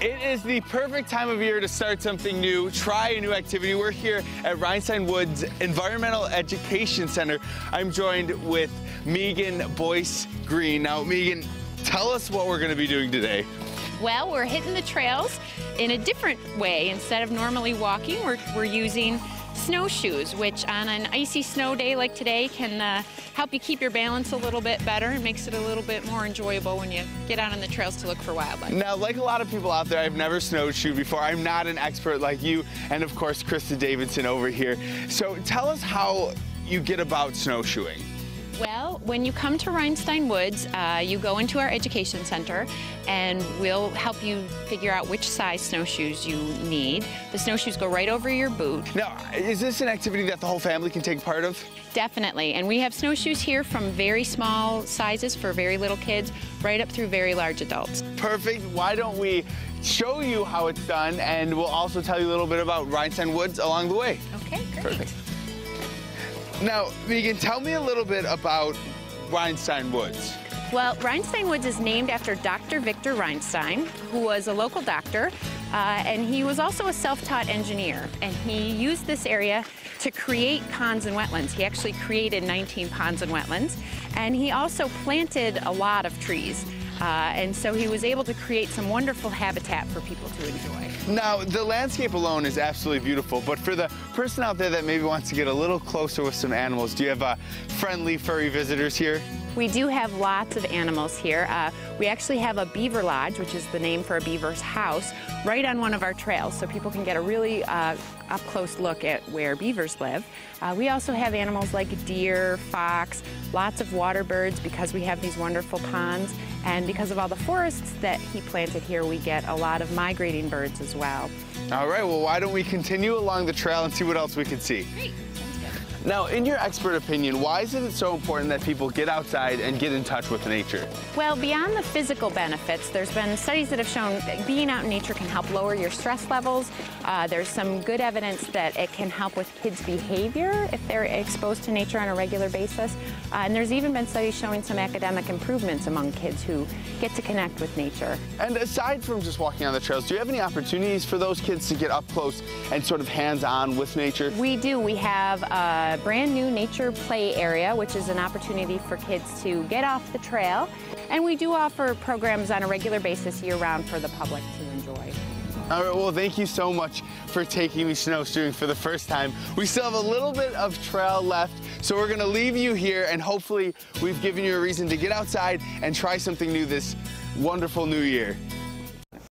It is the perfect time of year to start something new, try a new activity. We're here at Reinstein Woods Environmental Education Center. I'm joined with Megan Boyce Green. Now, Megan, tell us what we're going to be doing today. Well, we're hitting the trails in a different way. Instead of normally walking, we're using snowshoes, which on an icy snow day like today can help you keep your balance a little bit better and makes it a little bit more enjoyable when you get out on the trails to look for wildlife. Now, like a lot of people out there, I've never snowshoed before. I'm not an expert like you and, of course, Krista Davidson over here. So tell us how you get about snowshoeing. Well, when you come to Reinstein Woods, you go into our education center and we'll help you figure out which size snowshoes you need. The snowshoes go right over your boot. Now, is this an activity that the whole family can take part of? Definitely, and we have snowshoes here from very small sizes for very little kids right up through very large adults. Perfect. Why don't we show you how it's done, and we'll also tell you a little bit about Reinstein Woods along the way. Okay, great. Perfect. Now, Megan, tell me a little bit about Reinstein Woods. Well, Reinstein Woods is named after Dr. Victor Reinstein, who was a local doctor, and he was also a self-taught engineer. And he used this area to create ponds and wetlands. He actually created 19 ponds and wetlands, and he also planted a lot of trees. And so he was able to create some wonderful habitat for people to enjoy. Now, the landscape alone is absolutely beautiful, but for the person out there that maybe wants to get a little closer with some animals, do you have friendly, furry visitors here? We do have lots of animals here. We actually have a beaver lodge, which is the name for a beaver's house, right on one of our trails, so people can get a really up-close look at where beavers live. We also have animals like deer, fox, lots of water birds because we have these wonderful ponds, and because of all the forests that he planted here, we get a lot of migrating birds as well. All right, well, why don't we continue along the trail and see what else we can see? Great. Now, in your expert opinion, why is it so important that people get outside and get in touch with nature? Well, beyond the physical benefits, there's been studies that have shown that being out in nature can help lower your stress levels. There's some good evidence that it can help with kids' behavior if they're exposed to nature on a regular basis. And there's even been studies showing some academic improvements among kids who get to connect with nature. And aside from just walking on the trails, do you have any opportunities for those kids to get up close and sort of hands-on with nature? We do. We have a brand new nature play area, which is an opportunity for kids to get off the trail. And we do offer programs on a regular basis year-round for the public to enjoy. All right, well, thank you so much for taking me snowshoeing for the first time. We still have a little bit of trail left, so we're gonna leave you here, and hopefully we've given you a reason to get outside and try something new this wonderful new year.